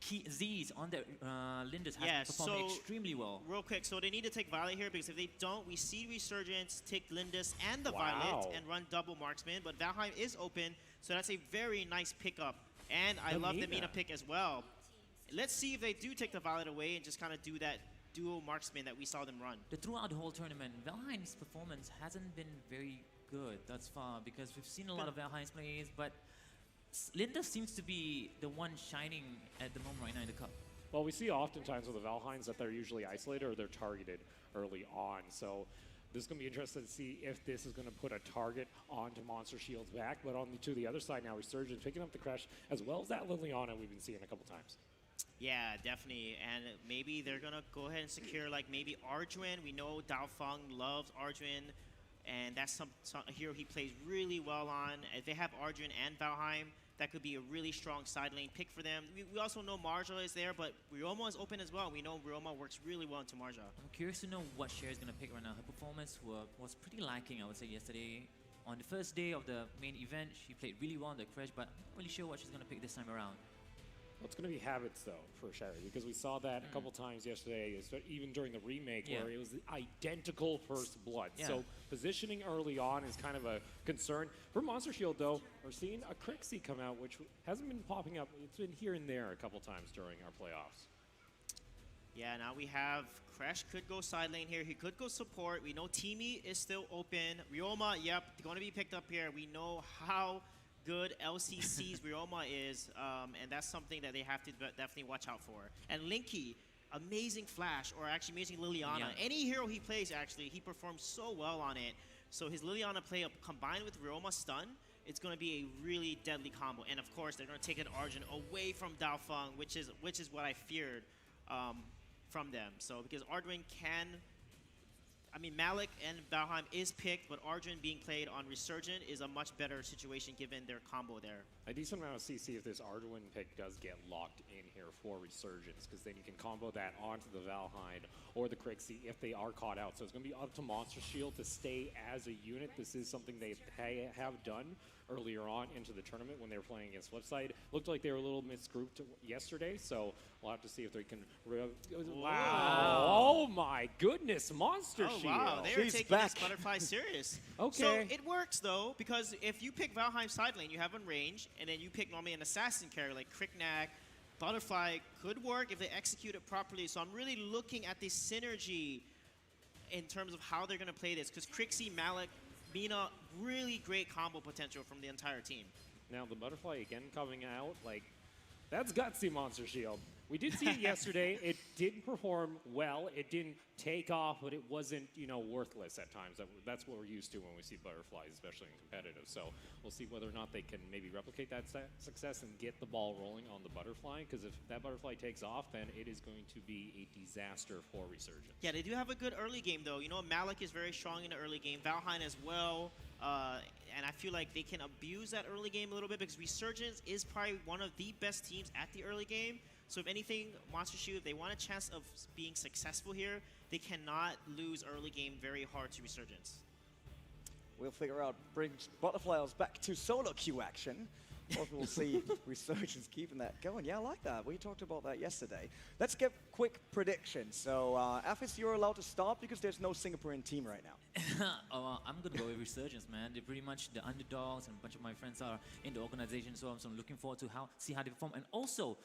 key Z's on the Lindus have performed extremely well. Real quick, so they need to take Violet here because if they don't, we see Resurgence take Lindus and the Violet and run double marksman. But Valheim is open, so that's a very nice pickup. And I love the Mina pick as well. Let's see if they do take the Violet away and just kind of do that dual marksman that we saw them run. Throughout the whole tournament, Valheim's performance hasn't been very good thus far because we've seen a lot of Valheim's plays, but Lindus seems to be the one shining at the moment right now in the cup. Well, we see oftentimes with the Valheims that they're usually isolated or they're targeted early on. So this is going to be interesting to see if this is going to put a target onto Monster Shield's back. But to the other side now, Resurgence picking up the Crash as well as that Liliana we've been seeing a couple times. Yeah, definitely. And maybe they're going to go ahead and secure like maybe Arjuin. We know Daofeng loves Arjuin. And that's a hero he plays really well on. If they have Arjuin and Valheim, that could be a really strong side lane pick for them. We also know Marja is there, but Ryoma is open as well. We know Ryoma works really well into Marja. I'm curious to know what Cher is going to pick right now. Her performance was pretty lacking, I would say, yesterday. On the first day of the main event, she played really well on the Crash, but I'm not really sure what she's going to pick this time around. Well, it's going to be habits, though, for Sherry, because we saw that a couple times yesterday, even during the remake, where it was the identical first blood. So positioning early on is kind of a concern. For Monster Shield, though, we're seeing a Crixie come out, which hasn't been popping up. It's been here and there a couple times during our playoffs. Yeah, now we have Crash could go side lane here. He could go support. We know Teamy is still open. Ryoma, yep, going to be picked up here. We know how good LCC's Ryoma is, and that's something that they have to definitely watch out for. And Linky, amazing Flash, or actually amazing Liliana. Any hero he plays, actually, he performs so well on it. So his Liliana play combined with Ryoma stun, it's going to be a really deadly combo. And of course, they're going to take an Arjun away from Daofeng, which is what I feared from them. So because Arjun can, I mean, Malik and Valheim is picked, but Arjun being played on Resurgent is a much better situation given their combo there. A decent amount of CC if this Arduin pick does get locked in here for Resurgence, because then you can combo that onto the Valheim or the Crixie if they are caught out. So it's going to be up to Monster Shield to stay as a unit. This is something they have done earlier on into the tournament when they were playing against Flipside. Looked like they were a little misgrouped yesterday, so we'll have to see if they can... Wow! Oh my goodness, Monster Shield! Wow, they are taking this butterfly serious. Okay. So it works though, because if you pick Valheim side lane, you have in range, and then you pick normally an assassin character like Cricknack, Butterfly could work if they execute it properly. So I'm really looking at this synergy in terms of how they're going to play this, because Crixie, Malik, Mina, really great combo potential from the entire team. Now the Butterfly again coming out, like, that's gutsy, Monster Shield. We did see it yesterday. It didn't perform well. It didn't take off, but it wasn't, you know, worthless at times. That's what we're used to when we see Butterflies, especially in competitive. So we'll see whether or not they can maybe replicate that success and get the ball rolling on the Butterfly, because if that Butterfly takes off, then it is going to be a disaster for Resurgence. Yeah, they do have a good early game, though. You know, Malik is very strong in the early game. Valheim as well. And I feel like they can abuse that early game a little bit, because Resurgence is probably one of the best teams at the early game. So if anything, Monster Shield, if they want a chance of being successful here, they cannot lose early game very hard to Resurgence. We'll figure out, bring Butterflies back to solo queue action. Or we'll see Resurgence keeping that going. Yeah, I like that. We talked about that yesterday. Let's get quick predictions. So, Afis, you're allowed to start because there's no Singaporean team right now. I'm going to go with Resurgence, man. They're pretty much the underdogs, and a bunch of my friends are in the organization, so I'm looking forward to see how they perform. And also,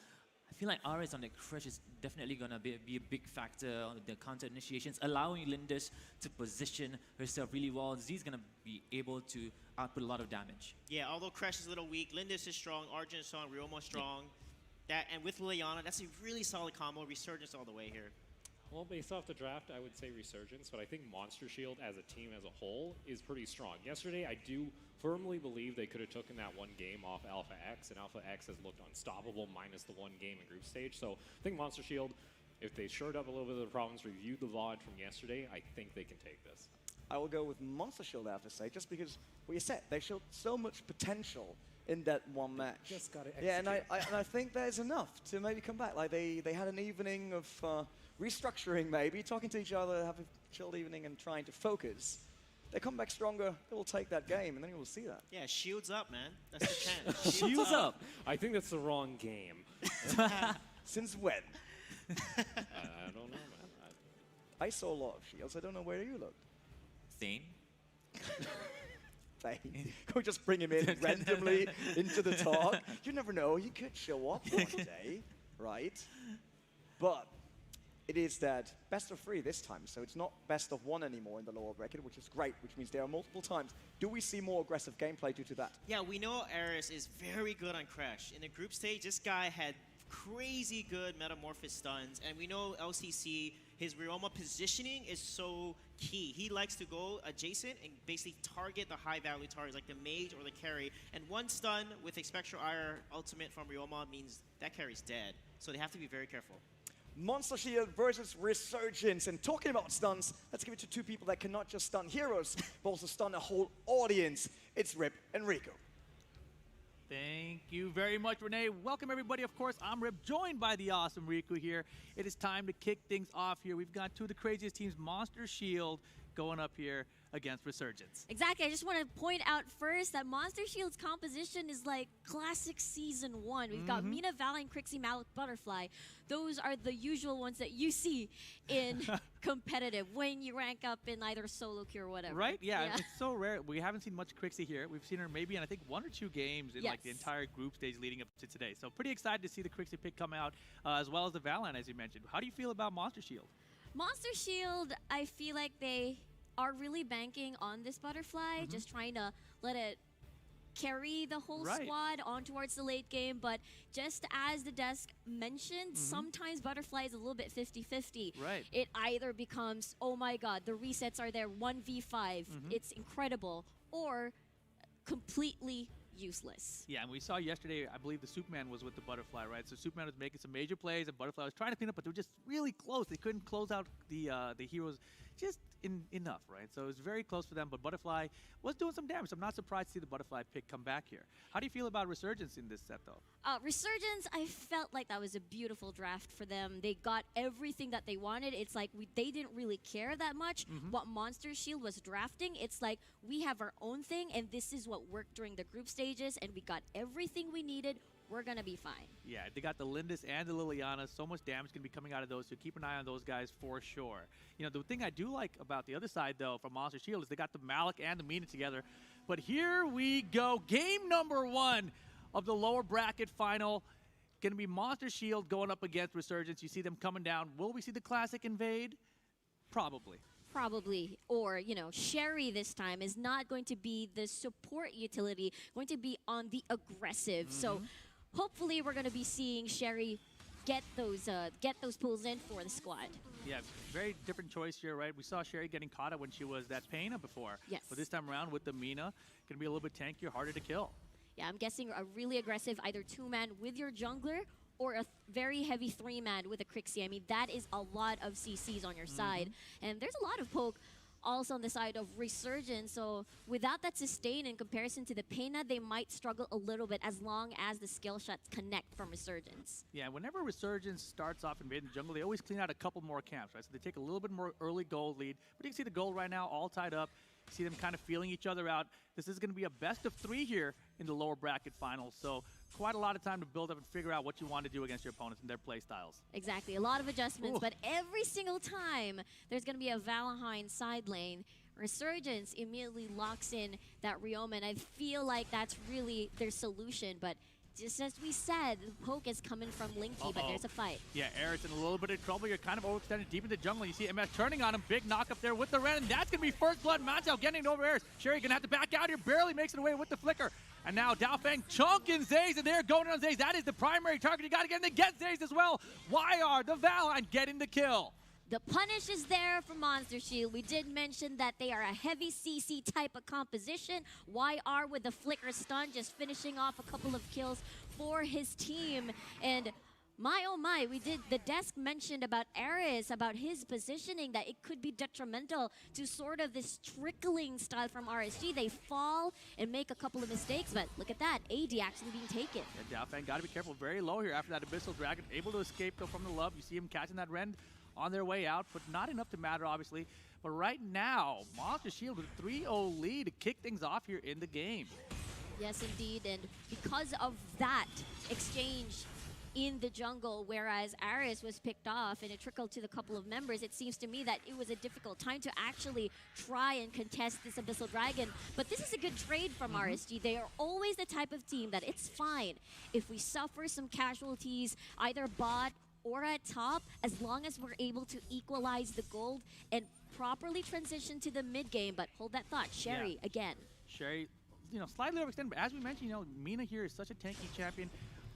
I feel like RS on the Crash is definitely going to be a big factor on the counter initiations, allowing Lindus to position herself really well. Z's going to be able to output a lot of damage. Yeah, although Crash is a little weak, Lindus is strong, Arjun is strong, Ryoma strong. That, and with Liliana, that's a really solid combo. Resurgence all the way here. Well, based off the draft, I would say Resurgence, but I think Monster Shield as a team as a whole is pretty strong. Yesterday, I do firmly believe they could have taken that one game off Alpha X, and Alpha X has looked unstoppable minus the one game in group stage. So I think Monster Shield, if they shored up a little bit of the problems, reviewed the VOD from yesterday, I think they can take this. I will go with Monster Shield, I have to say, just because, well, you said, they showed so much potential in that one match. Just got to execute. Yeah, and I think there's enough to maybe come back. Like, they had an evening of restructuring, maybe, talking to each other, have a chilled evening and trying to focus. They come back stronger, they will take that game, and then you will see that. Yeah, shields up, man. That's the chance. Shields up. I think that's the wrong game. Since when? I don't know, man. I saw a lot of shields. I don't know where you looked. Thane? Can we just bring him in randomly into the talk? You never know. He could show up one day, right? But it is that best of 3 this time, so it's not best of 1 anymore in the lower bracket, which is great, which means there are multiple times. Do we see more aggressive gameplay due to that? Yeah, we know Aris is very good on Crash. In the group stage, this guy had crazy good metamorphosis stuns, and we know LCC, his Ryoma positioning is so key. He likes to go adjacent and basically target the high value targets like the mage or the carry, and one stun with a Spectral Ire ultimate from Ryoma means that carry's dead, so they have to be very careful. Monster Shield versus Resurgence. And talking about stuns, let's give it to 2 people that cannot just stun heroes, but also stun a whole audience. It's Rip and Rico. Thank you very much, Renee. Welcome, everybody. Of course, I'm Rip, joined by the awesome Riku here. It is time to kick things off here. We've got 2 of the craziest teams, Monster Shield, going up here against Resurgence. Exactly. I just want to point out first that Monster Shield's composition is like classic Season 1. We've got Mina, Val, and Crixie, Malik, Butterfly. Those are the usual ones that you see in competitive when you rank up in either solo queue or whatever. Right? Yeah, it's so rare. We haven't seen much Crixie here. We've seen her maybe in, I think, 1 or 2 games in like the entire group stage leading up to today. So pretty excited to see the Crixie pick come out, as well as the Valorant, as you mentioned. How do you feel about Monster Shield? Monster Shield, I feel like they are really banking on this Butterfly, just trying to let it carry the whole squad on towards the late game. But just as the desk mentioned, sometimes Butterfly is a little bit 50-50. Right. It either becomes, oh my god, the resets are there, 1v5, it's incredible, or completely useless. Yeah, and we saw yesterday, I believe the Superman was with the Butterfly, right? So Superman was making some major plays, and Butterfly was trying to clean up, but they were just really close. They couldn't close out the heroes just enough, right? So it was very close for them, but Butterfly was doing some damage. I'm not surprised to see the Butterfly pick come back here. How do you feel about Resurgence in this set, though? Resurgence, I felt like that was a beautiful draft for them. They got everything that they wanted. It's like they didn't really care that much what Monster Shield was drafting. It's like we have our own thing, and this is what worked during the group stages, and we got everything we needed. We're going to be fine. Yeah, they got the Lindis and the Liliana. So much damage going to be coming out of those, so keep an eye on those guys for sure. You know, the thing I do like about the other side, though, from Monster Shield is they got the Malik and the Mina together. But here we go. Game number 1 of the lower bracket final. Going to be Monster Shield going up against Resurgence. You see them coming down. Will we see the Classic invade? Probably. Probably. Or, you know, Sherry this time is not going to be the support utility, going to be on the aggressive. So hopefully we're going to be seeing Sherry get those pulls in for the squad. Yeah, very different choice here, right? We saw Sherry getting caught up when she was that Payna before. Yes. But this time around with the Mina, going to be a little bit tankier, harder to kill. Yeah, I'm guessing a really aggressive either 2-man with your jungler or a very heavy 3-man with a Crixie. I mean, that is a lot of CCs on your side. And there's a lot of poke also on the side of Resurgence. So without that sustain in comparison to the Payna, they might struggle a little bit as long as the skill shots connect from Resurgence. Yeah, whenever Resurgence starts off invading the jungle, they always clean out a couple more camps, right? So they take a little bit more early gold lead. But you can see the gold right now all tied up. You see them kind of feeling each other out. This is going to be a best of 3 here in the lower bracket finals. So quite a lot of time to build up and figure out what you want to do against your opponents and their play styles. Exactly. A lot of adjustments, but every single time there's going to be a Valheim side lane, Resurgence immediately locks in that Ryoma, and I feel like that's really their solution. But just as we said, the poke is coming from Linky, but there's a fight. Yeah, Eric's in a little bit of trouble. You're kind of overextended deep in the jungle. You see MS turning on him. Big knock up there with the Ren, and that's going to be first blood. Mantel getting it over Eris. Sherry going to have to back out here. Barely makes it away with the flicker. And now Daofeng chunking Zayze, and they're going on Zayze. That is the primary target. You got to get in and get Zayze as well. YR, the Valheim, getting the kill. The punish is there for Monster Shield. We did mention that they are a heavy CC type of composition. YR with the flicker stun, just finishing off a couple of kills for his team. And my oh my, the desk mentioned about Eris, about his positioning, that it could be detrimental to sort of this trickling style from RSG. They fall and make a couple of mistakes, but look at that, AD actually being taken. Yeah, Daofeng got to be careful, very low here after that Abyssal Dragon, able to escape though from the love. You see him catching that Ren on their way out, but not enough to matter, obviously. But right now, Monster Shield with a 3-0 lead to kick things off here in the game. Yes, indeed, and because of that exchange in the jungle, whereas Aris was picked off and it trickled to the couple of members. It seems to me that it was a difficult time to actually try and contest this Abyssal Dragon. But this is a good trade from RSG. They are always the type of team that it's fine if we suffer some casualties, either bot or at top, as long as we're able to equalize the gold and properly transition to the mid game. But hold that thought, Sherry again. Sherry, slightly overextended, but as we mentioned, Mina here is such a tanky champion.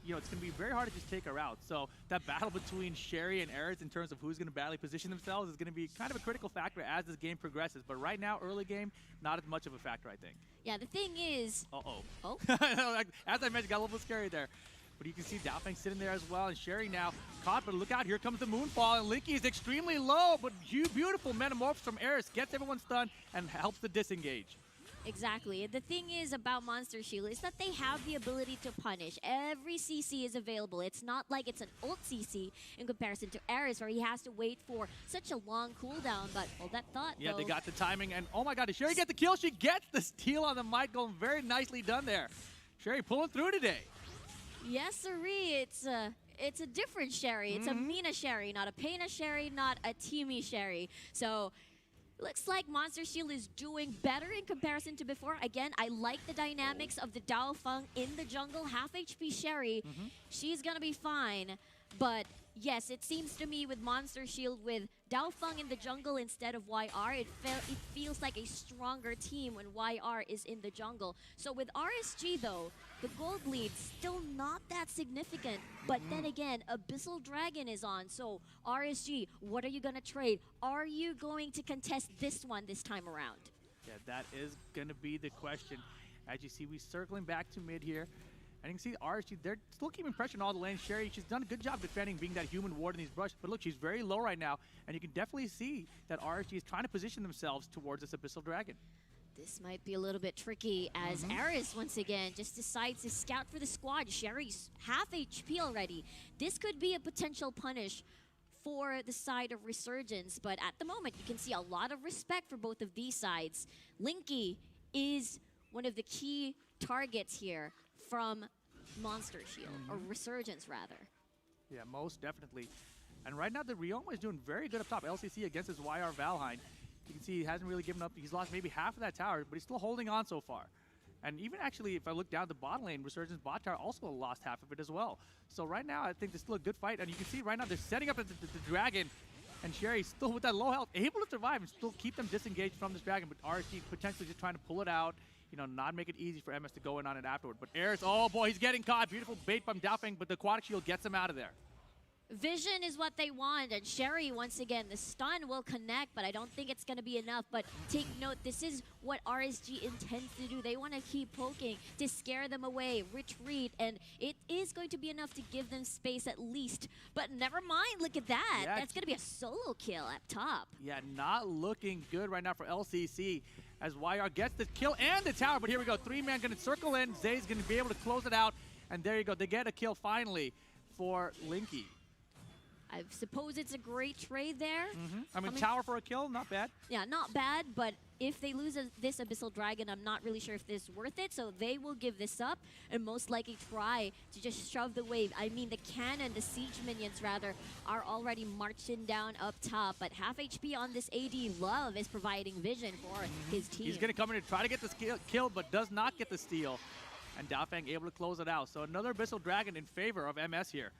It's going to be very hard to just take her out. So that battle between Sherry and Aris in terms of who's going to badly position themselves is going to be kind of a critical factor as this game progresses. But right now, early game, not as much of a factor, I think. Yeah, the thing is... Oh. As I mentioned, got a little scary there. But you can see Daofeng sitting there as well, and Sherry now caught, but look out, here comes the Moonfall, and Linky is extremely low, but beautiful Metamorphosis from Aris gets everyone stunned and helps to disengage. Exactly. The thing is about Monster Shield is that they have the ability to punish. Every CC is available. It's not like it's an ult CC in comparison to Aris, where he has to wait for such a long cooldown. But hold that thought, Yeah, though. they got the timing, and oh my god, did Sherry get the kill? She gets the steal on the mic, going very nicely done there. Sherry pulling through today. Yes, sirree. It's a different Sherry. It's a Mina Sherry, not a Pena Sherry, not a Teamy Sherry. So looks like Monster Shield is doing better in comparison to before. Again, I like the dynamics of the Daofeng in the jungle. Half HP Sherry, she's gonna be fine. But yes, it seems to me with Monster Shield, with Daofeng in the jungle instead of YR, it feels like a stronger team when YR is in the jungle. So with RSG though, the gold lead's still not that significant. But then again, Abyssal Dragon is on. So RSG, what are you gonna trade? Are you going to contest this one this time around? Yeah, that is gonna be the question. As you see, we circling back to mid here. And you can see RSG, they're still keeping pressure on all the lanes. Sherry, she's done a good job defending, being that human ward in these brushes. But look, she's very low right now. And you can definitely see that RSG is trying to position themselves towards this Abyssal Dragon. This might be a little bit tricky as Aris, once again, just decides to scout for the squad. Sherry's half HP already. This could be a potential punish for the side of Resurgence. But at the moment, you can see a lot of respect for both of these sides. Linky is one of the key targets here from Monster Shield, or Resurgence rather. Yeah, most definitely. And right now, the Ryoma is doing very good up top. LCC against his YR Valheim. You can see he hasn't really given up. He's lost maybe half of that tower, but he's still holding on so far. And even actually, if I look down the bot lane, Resurgence bot tower also lost half of it as well. So right now, I think there's still a good fight. And you can see right now, they're setting up the dragon. And Sherry still with that low health, able to survive and still keep them disengaged from this dragon. But RSG potentially just trying to pull it out. Not make it easy for MS to go in on it afterward. But Aris, oh boy, he's getting caught. Beautiful bait from Daofeng, but the aquatic shield gets him out of there. Vision is what they want, and Sherry, once again, the stun will connect, but I don't think it's going to be enough. But take note, this is what RSG intends to do. They want to keep poking to scare them away, retreat, and it is going to be enough to give them space at least. But never mind, look at that. Yeah, that's going to be a solo kill up top. Yeah, not looking good right now for LCC. As YR gets the kill and the tower, but here we go. 3-man gonna circle in. Zay's gonna be able to close it out. And there you go, they get a kill finally for Linky. I suppose it's a great trade there. I mean, tower for a kill, not bad. Yeah, not bad, but if they lose this Abyssal Dragon, I'm not really sure if this is worth it, so they will give this up and most likely try to just shove the wave. I mean, the cannon, the siege minions rather, are already marching down up top, but half HP on this AD. Love is providing vision for his team. He's gonna come in and try to get the kill, but does not get the steal. And Daofeng able to close it out. So another Abyssal Dragon in favor of MS here.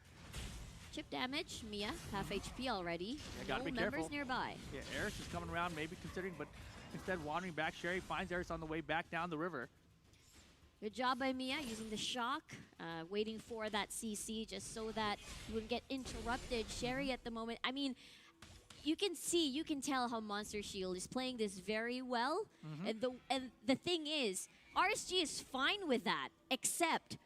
Chip damage, Mia, half HP already. Yeah, gotta no be members careful. nearby. Yeah, Aris is coming around, maybe considering, but instead wandering back. Sherry finds Aris on the way back down the river. Good job by Mia using the shock, waiting for that CC just so that you wouldn't get interrupted. Sherry at the moment, I mean, you can tell how Monster Shield is playing this very well. And the thing is, RSG is fine with that, except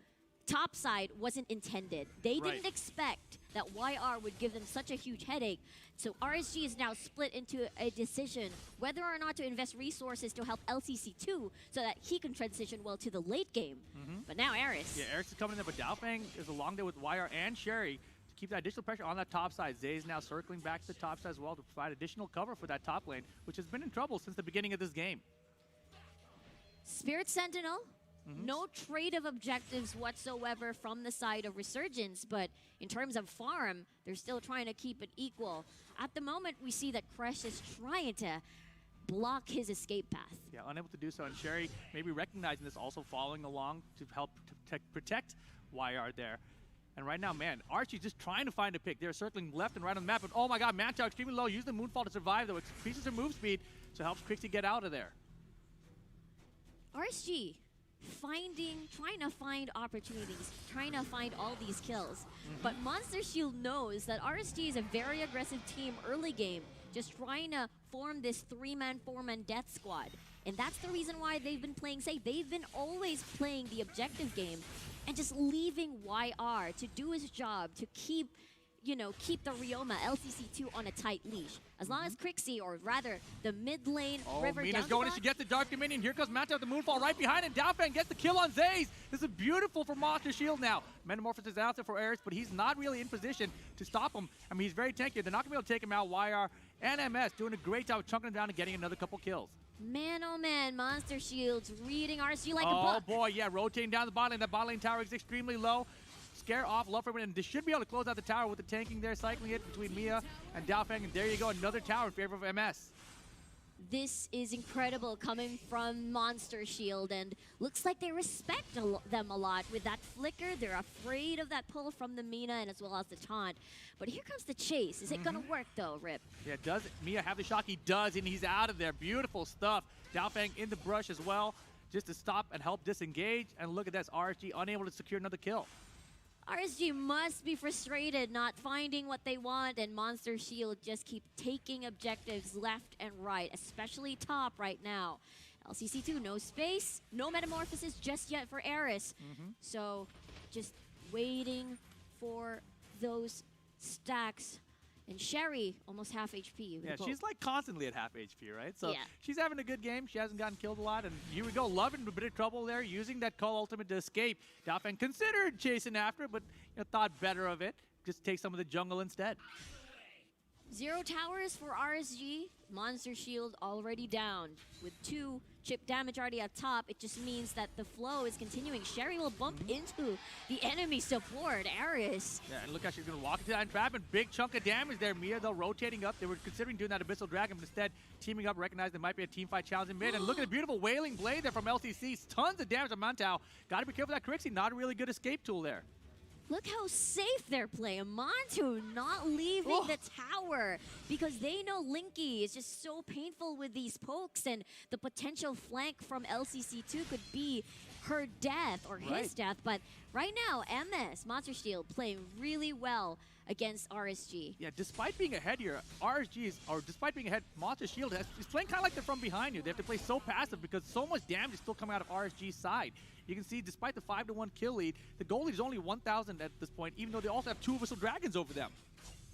topside wasn't intended. They didn't expect that YR would give them such a huge headache. So RSG is now split into a decision whether or not to invest resources to help LCC2 so that he can transition well to the late game. But now Aris. Yeah, Aris is coming in there, but Daofeng is along there with YR and Sherry to keep that additional pressure on that top side. Zay is now circling back to the top side as well to provide additional cover for that top lane, which has been in trouble since the beginning of this game. Spirit Sentinel No trade of objectives whatsoever from the side of Resurgence, but in terms of farm, they're still trying to keep it equal. At the moment, we see that Kresh is trying to block his escape path. Yeah, unable to do so. And Sherry maybe recognizing this, also following along to help protect YR there. And right now, man, Archie's just trying to find a pick. They're circling left and right on the map, but oh my god, Manchow extremely low. Use the Moonfall to survive, though. Increases her move speed, so helps Crixie get out of there. RSG trying to find opportunities, trying to find all these kills. But Monster Shield knows that RSG is a very aggressive team early game, just trying to form this 3-man, 4-man death squad. And that's the reason why they've been playing safe. They've been always playing the objective game and just leaving YR to do his job, to keep the Ryoma LCC2 on a tight leash. As long as Crixie, or rather the mid lane, River Mina's down going, and she gets the Dark Dominion. Here comes Manta with the Moonfall right behind, and Daofang gets the kill on Zaze. This is beautiful for Monster Shield now. Metamorphosis is out there for Eris, but he's not really in position to stop him. I mean, he's very tanky. They're not going to be able to take him out. YR and MS doing a great job of chunking him down and getting another couple kills. Man, oh man, Monster Shield's reading RSG like a book. Oh boy, yeah, rotating down the bot lane. That bot lane tower is extremely low. Scare off Love for everyone, and they should be able to close out the tower with the tanking there, cycling it between Mia and Daofang, and there you go, another tower in favor of MS. This is incredible coming from Monster Shield, and looks like they respect them a lot with that flicker. They're afraid of that pull from the Mina and as well as the taunt. But here comes the chase. Is it gonna work though, Rip? Yeah, does Mia have the shock? He does, and he's out of there. Beautiful stuff. Daofang in the brush as well, just to stop and help disengage. And look at this, RSG unable to secure another kill. RSG must be frustrated not finding what they want, and Monster Shield just keep taking objectives left and right, especially top right now. LCC2, no space, no Metamorphosis just yet for Eris. So just waiting for those stacks. And Sherry, almost half HP. Yeah, she's like constantly at half HP, right? So yeah. She's having a good game. She hasn't gotten killed a lot. And here we go, Lovin' a bit of trouble there, using that Call Ultimate to escape. Daofang considered chasing after it, but thought better of it. Just take some of the jungle instead. 0 towers for RSG. Monster Shield already down. With 2 chip damage already at top, it just means that the flow is continuing. Sherry will bump into the enemy support, Eris. Yeah, and look how she's going to walk into that trap, and big chunk of damage there. Mia, though, rotating up. They were considering doing that Abyssal Dragon, but instead teaming up, recognized there might be a team fight challenge in mid. And look at the beautiful Wailing Blade there from LCC. Tons of damage on Mantau. Got to be careful with that Crixie. Not a really good escape tool there. Look how safe they're playing. Montu not leaving the tower because they know Linky is just so painful with these pokes, and the potential flank from LCC2 could be her death or his death. But right now, MS, Monster Shield, playing really well against RSG. Yeah, despite being ahead here, despite being ahead, Monster Shield is playing kind of like they're from behind you. They have to play so passive because so much damage is still coming out of RSG's side. You can see, despite the 5-1 kill lead, the goal lead is only 1,000 at this point, even though they also have 2 Abyssal Dragons over them.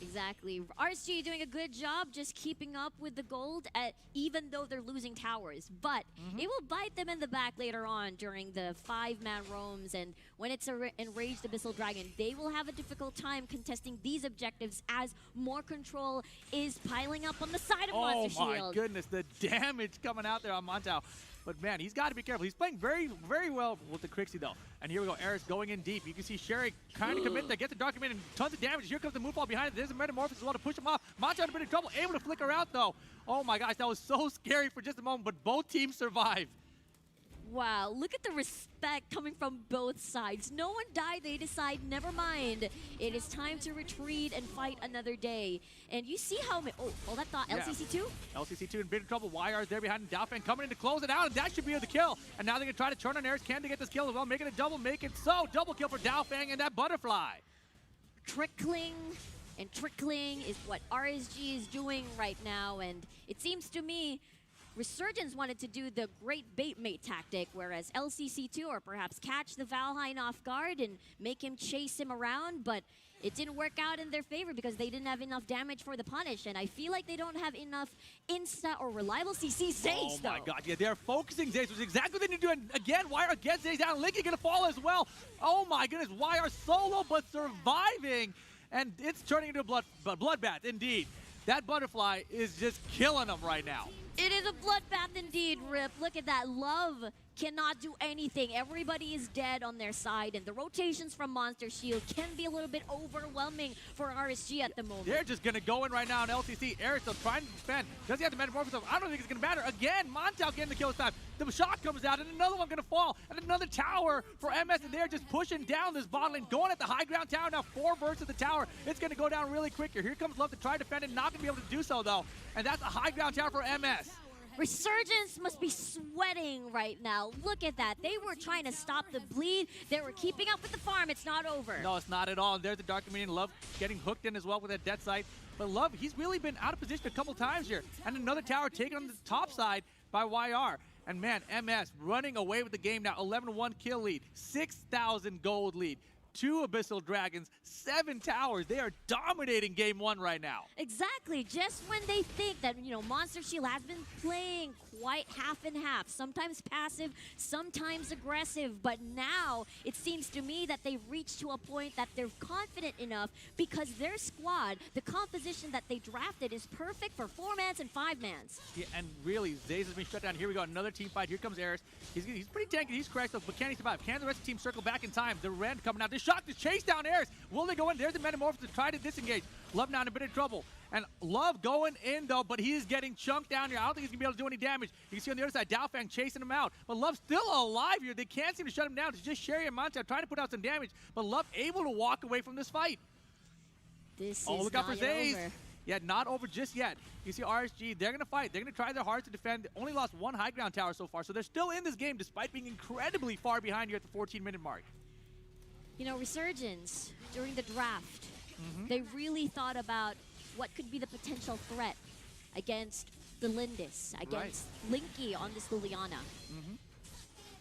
Exactly. RSG doing a good job just keeping up with the gold, even though they're losing towers. But it will bite them in the back later on during the 5-man roams, and when it's an enraged Abyssal Dragon, they will have a difficult time contesting these objectives as more control is piling up on the side of Monster Shield. Oh my goodness, the damage coming out there on Mantau. But man, he's got to be careful. He's playing very, very well with the Crixie though. And here we go, Eris going in deep. You can see Sherry kind of commit there, gets the Dark Dominion, and tons of damage. Here comes the Moonfall behind it. There's a Metamorphosis as well to push him off. Mantau in a bit of trouble, able to flicker out though. Oh my gosh, that was so scary for just a moment, but both teams survived. Wow, look at the respect coming from both sides. No one died, they decide, never mind. It is time to retreat and fight another day. And you see how many, that thought, LCC2? LCC2 in big trouble. YR's there behind Daofang coming in to close it out, and that should be the kill. And now they're going to try to turn on Eris. Can they get this kill as well? Make it a double, make it so. Double kill for Daofang and that butterfly. Trickling and trickling is what RSG is doing right now, and it seems to me Resurgence wanted to do the great bait mate tactic, whereas LCC2 or perhaps catch the Valheim off guard and make him chase him around, but it didn't work out in their favor because they didn't have enough damage for the punish, and I feel like they don't have enough insta or reliable CC Zaze, though. Oh my god, yeah, they're focusing Zaze, which is exactly what they need to do. And again, YR gets Zaze down, Linky gonna fall as well. Oh my goodness, YR solo but surviving, and it's turning into a bloodbath, indeed. That butterfly is just killing them right now. It is a bloodbath indeed, Rip. Look at that. Love cannot do anything. Everybody is dead on their side, and the rotations from Monster Shield can be a little bit overwhelming for RSG at the moment. They're just going to go in right now on LCC. Eric still trying to defend. Does he have to metamorph himself? I don't think it's going to matter. Again, Montel getting the kill this time. The shot comes out, and another one going to fall. And another tower for MS, and they're just pushing down this bot lane. Going at the high ground tower now. 4 bursts of the tower. It's going to go down really quick here. Here comes Love to try to defend it. Not going to be able to do so, though. And that's a high ground tower for MS. Resurgence must be sweating right now. Look at that. They were trying to stop the bleed. They were keeping up with the farm. It's not over. No, it's not at all. There's the Dark Dominion. Love getting hooked in as well with that death sight. But Love, he's really been out of position a couple times here. And another tower taken on the top side by YR. And man, MS running away with the game now. 11-1 kill lead, 6,000 gold lead. 2 Abyssal Dragons, 7 towers. They are dominating game 1 right now. Exactly. Just when they think that, Monster Shield has been playing quite half and half, sometimes passive, sometimes aggressive, but now it seems to me that they've reached to a point that they're confident enough because their squad, the composition that they drafted is perfect for 4-mans and 5-mans. Yeah, and really, Zaze has been shut down. Here we go, another team fight. Here comes Eris. He's pretty tanky, he's correct, but can he survive? Can the rest of the team circle back in time? The Rend coming out. This shot to chase down Eris. Will they go in? There's the Metamorphosis to try to disengage. Love now in a bit of trouble. And Love going in, though, but he is getting chunked down here. I don't think he's going to be able to do any damage. You can see on the other side, Daofang chasing him out. But Love's still alive here. They can't seem to shut him down. It's just Sherry and Montel trying to put out some damage. But Love able to walk away from this fight. This is look out for Zaze. over. Yeah, not over just yet. You see RSG, they're going to fight. They're going to try their hardest to defend. They only lost 1 high ground tower so far, so they're still in this game despite being incredibly far behind here at the 14-minute mark. Resurgence, during the draft, they really thought about what could be the potential threat against the Lindis, against Linky on this Liliana.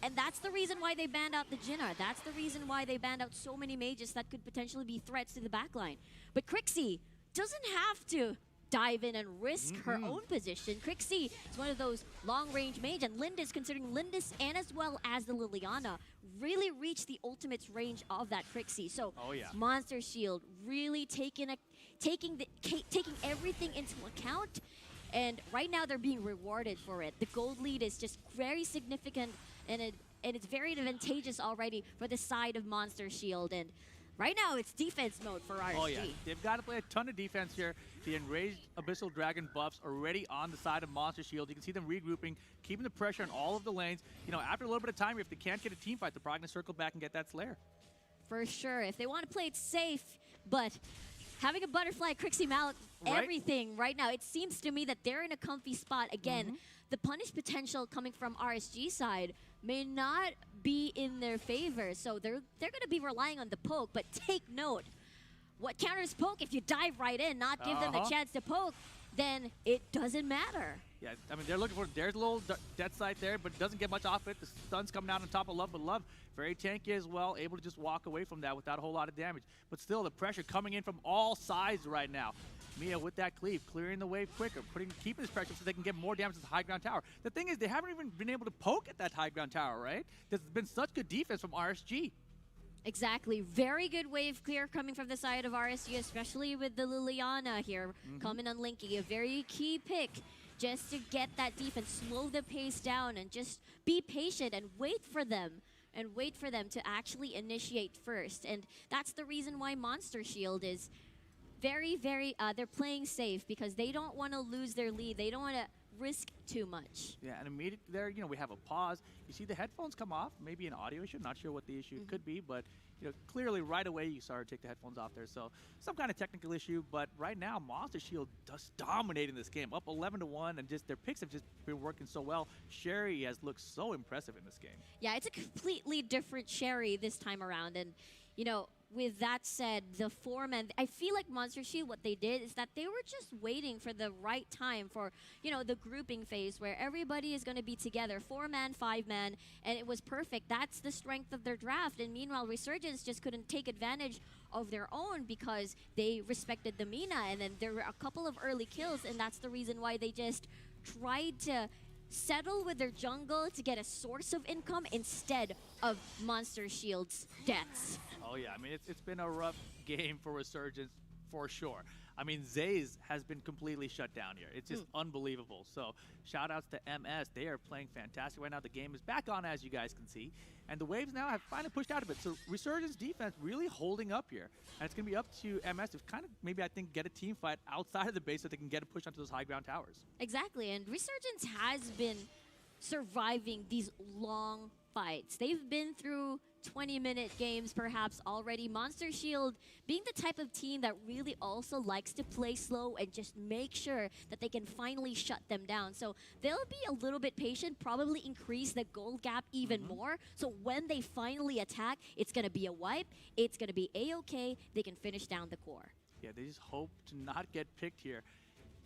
And that's the reason why they banned out the Jinnar. That's the reason why they banned out so many mages that could potentially be threats to the backline. But Crixie doesn't have to dive in and risk her own position. Crixie is one of those long-range mage, and Lindis, considering Lindis and as well as the Liliana, really reached the ultimate range of that Crixie. So Monster Shield really taking everything into account, and right now they're being rewarded for it. The gold lead is just very significant, and it's very advantageous already for the side of Monster Shield. And right now, it's defense mode for RSG. Oh, yeah. They've got to play a ton of defense here. The enraged Abyssal Dragon buffs already on the side of Monster Shield. You can see them regrouping, keeping the pressure on all of the lanes. After a little bit of time, if they can't get a team fight, they're probably going to circle back and get that Slayer. For sure. If they want to play it safe, but having a Butterfly, Crixie Malik, everything right now, it seems to me that they're in a comfy spot. Again, the punish potential coming from RSG side may not be in their favor, so they're going to be relying on the poke. But take note, what counters poke? If you dive right in, not give them the chance to poke, then it doesn't matter. Yeah, I mean, they're looking for, there's a little death sight there, but it doesn't get much off it. The stun's coming out on top of Love, but Love very tanky as well, able to just walk away from that without a whole lot of damage. But still, the pressure coming in from all sides right now. Mia with that cleave, clearing the wave quicker, keeping this pressure so they can get more damage to the high ground tower. The thing is, they haven't even been able to poke at that high ground tower, right? There's been such good defense from RSG. Exactly. Very good wave clear coming from the side of RSG, especially with the Liliana here coming on Linky. A very key pick just to get that defense, slow the pace down, and just be patient and wait for them. To actually initiate first. And that's the reason why Monster Shield is very, they're playing safe because they don't want to lose their lead. They don't want to risk too much. Yeah, and immediately there, we have a pause. You see the headphones come off, maybe an audio issue. Not sure what the issue could be, but clearly right away you saw her take the headphones off there. So some kind of technical issue, but right now Monster Shield just dominating this game, up 11-1, and just their picks have just been working so well. Sherry has looked so impressive in this game. Yeah, it's a completely different Sherry this time around, and with that said, the 4-man, I feel like Monster Shield, what they did is that they were just waiting for the right time for, the grouping phase where everybody is going to be together, 4-man, 5-man, and it was perfect. That's the strength of their draft. And meanwhile, Resurgence just couldn't take advantage of their own because they respected the Mina, and then there were a couple of early kills, and that's the reason why they just tried to settle with their jungle to get a source of income instead of Monster Shield's deaths. Oh yeah, I mean, it's been a rough game for Resurgence. for sure. I mean, Zays has been completely shut down here. It's just unbelievable. So shout outs to MS. They are playing fantastic right now. The game is back on, as you guys can see. And the Waves now have finally pushed out a bit. So Resurgence defense really holding up here. And it's going to be up to MS to kind of maybe, I think, get a team fight outside of the base so they can get a push onto those high ground towers. Exactly, and Resurgence has been surviving these long fights. They've been through 20-minute games perhaps already. Monster Shield being the type of team that really also likes to play slow and just make sure that they can finally shut them down. So they'll be a little bit patient, probably increase the gold gap even more. So when they finally attack, it's going to be a wipe. It's going to be A-okay. They can finish down the core. Yeah, they just hope to not get picked here.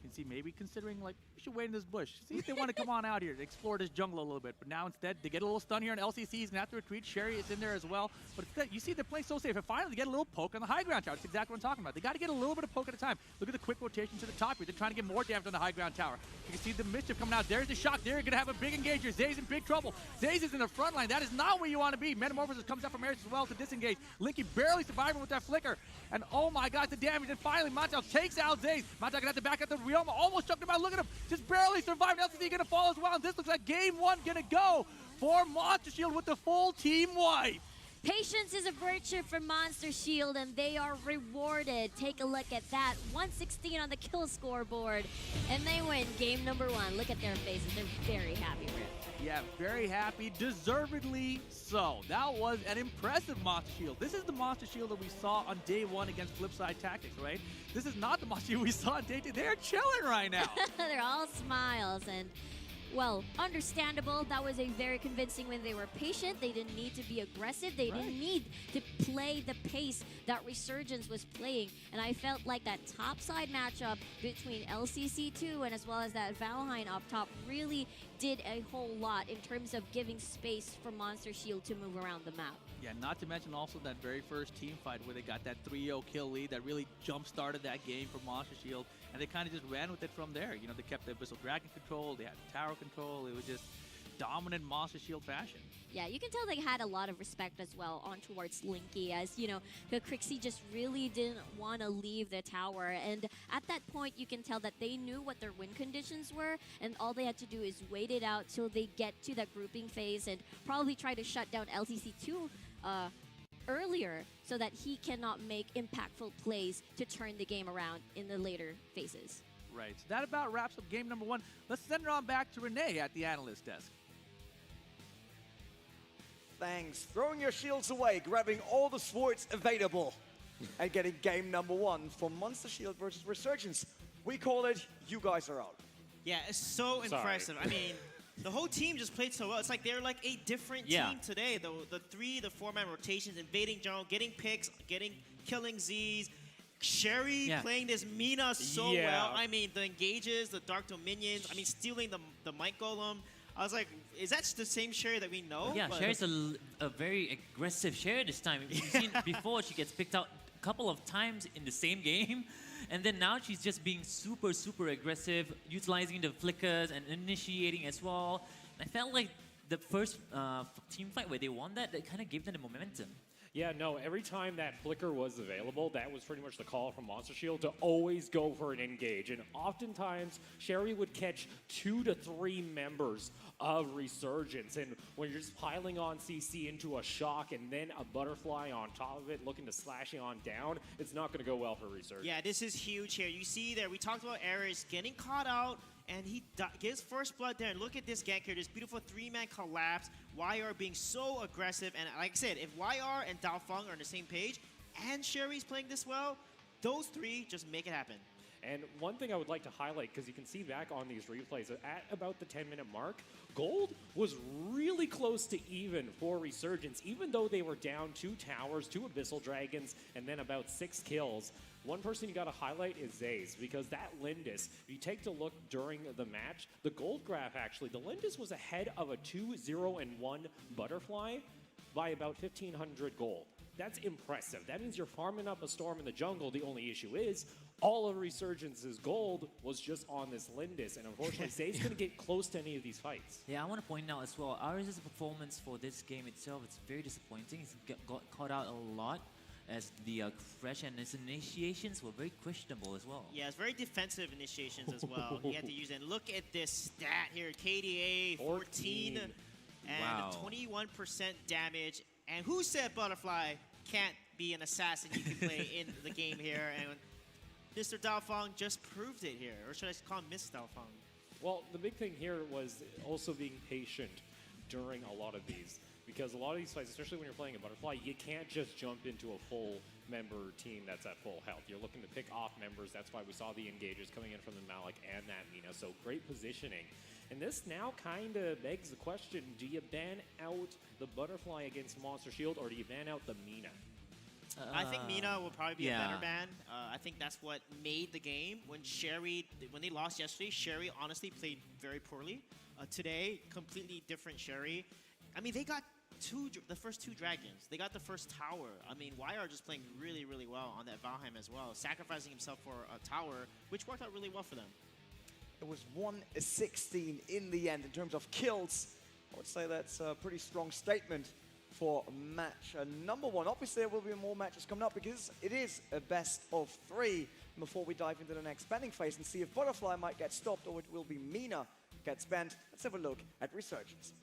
You can see maybe considering, like, we should wait in this bush. See if they want to come on out here to explore this jungle a little bit. But now instead, they get a little stun here, and LCC is going to have to retreat. Sherry is in there as well. But instead, you see they're playing so safe. And finally, they get a little poke on the high ground tower. That's exactly what I'm talking about. They got to get a little bit of poke at a time. Look at the quick rotation to the top here. They're trying to get more damage on the high ground tower. You can see the mischief coming out. There's the shock. They're going to have a big engager. Zay's in big trouble. Zay's is in the front line. That is not where you want to be. Metamorphosis comes up from Ares as well to disengage. Linky barely surviving with that flicker. And oh my god, the damage. And finally, Montel takes out Zay's. Montel going to have to back up the Ryoma. Almost choked him out. Look at him. Just barely survived. LCD going to fall as well. And this looks like game one going to go for Monster Shield with the full team wipe. Patience is a virtue for Monster Shield, and they are rewarded. Take a look at that. 116 on the kill scoreboard, and they win game number one. Look at their faces. They're very happy with it. Yeah, very happy, deservedly so. That was an impressive Monster Shield. This is the Monster Shield that we saw on day one against Flipside Tactics, right? This is not the Monster Shield we saw on day two. They're chilling right now. They're all smiles, and well, understandable. That was a very convincing win. They were patient. They didn't need to be aggressive. They didn't need to play the pace that Resurgence was playing. And I felt like that topside matchup between LCC2 and as well as that Valheim up top really did a whole lot in terms of giving space for Monster Shield to move around the map. Yeah, not to mention also that very first team fight where they got that 3-0 kill lead that really jump-started that game for Monster Shield, and they kind of just ran with it from there. You know, they kept the Abyssal Dragon control, they had tower control, it was just dominant Monster Shield fashion. Yeah, you can tell they had a lot of respect as well on towards Linky, as, you know, the Crixie just really didn't want to leave the tower. And at that point, you can tell that they knew what their win conditions were, and all they had to do is wait it out till they get to that grouping phase and probably try to shut down LTC2 earlier so that he cannot make impactful plays to turn the game around in the later phases. Right, so that about wraps up game number one. Let's send it on back to Renee at the analyst desk. Thanks. Throwing your shields away, grabbing all the swords available, and getting game number one for Monster Shield versus Resurgence. We call it, you guys are out. Yeah, it's so impressive. I mean, the whole team just played so well. It's like they're like a different team today. The four-man rotations, invading jungle, getting picks, killing Z's. Sherry playing this Mina so well. I mean, the engages, the Dark Dominions. I mean, stealing the Might Golem. I was like, is that the same Sherry that we know? Yeah, Sherry's a very aggressive Sherry this time. You've seen before she gets picked out a couple of times in the same game. And then now she's just being super, super aggressive, utilizing the flickers and initiating as well. And I felt like the first team fight where they won that kind of gave them the momentum. Yeah, no, every time that flicker was available, that was pretty much the call from Monster Shield to always go for an engage. And oftentimes, Sherry would catch 2 to 3 members of Resurgence. And when you're just piling on CC into a shock and then a butterfly on top of it, looking to slash it on down, it's not going to go well for Resurgence. Yeah, this is huge here. You see there, we talked about Ares getting caught out, and he gets first blood there. And look at this gank here, this beautiful 3-man collapse. YR being so aggressive. And like I said, if YR and Daofeng are on the same page, and Sherry's playing this well, those three just make it happen. And one thing I would like to highlight, because you can see back on these replays, at about the 10-minute mark, Gold was really close to even for Resurgence, even though they were down 2 towers, 2 Abyssal Dragons, and then about 6 kills. One person you got to highlight is Zays, because that Lindis, if you take a look during the match, the gold graph actually, the Lindis was ahead of a 2-0-1 Butterfly by about 1,500 gold. That's impressive. That means you're farming up a Storm in the jungle. The only issue is all of Resurgence's gold was just on this Lindis, and unfortunately, Zay's going to get close to any of these fights. Yeah, I want to point out as well, Ares' performance for this game itself, it's very disappointing. He's got caught out a lot. as the Crash and his initiations were very questionable as well. Yeah, it's very defensive initiations as well. He had to use it. And look at this stat here. KDA 14 and Wow. 21% damage. And who said Butterfly can't be an assassin you can play in the game here? And Mr. Daofeng just proved it here. Or should I call him Miss Daofeng? Well, the big thing here was also being patient during a lot of these. Because a lot of these fights, especially when you're playing a Butterfly, you can't just jump into a full member team that's at full health. You're looking to pick off members. That's why we saw the engages coming in from the Malik and that Mina. So great positioning. And this now kind of begs the question, do you ban out the Butterfly against Monster Shield, or do you ban out the Mina? I think Mina will probably be a yeah. better ban. I think that's what made the game. When they lost yesterday, Sherry honestly played very poorly. Today, completely different Sherry. I mean, they got the first two dragons. They got the first tower. I mean, YR just playing really, really well on that Valheim as well, sacrificing himself for a tower, which worked out really well for them. It was 1-16 in the end in terms of kills. I would say that's a pretty strong statement for match number one. Obviously, there will be more matches coming up because it is a best of 3 before we dive into the next banning phase and see if Butterfly might get stopped or it will be Mina gets banned. Let's have a look at Resurgence.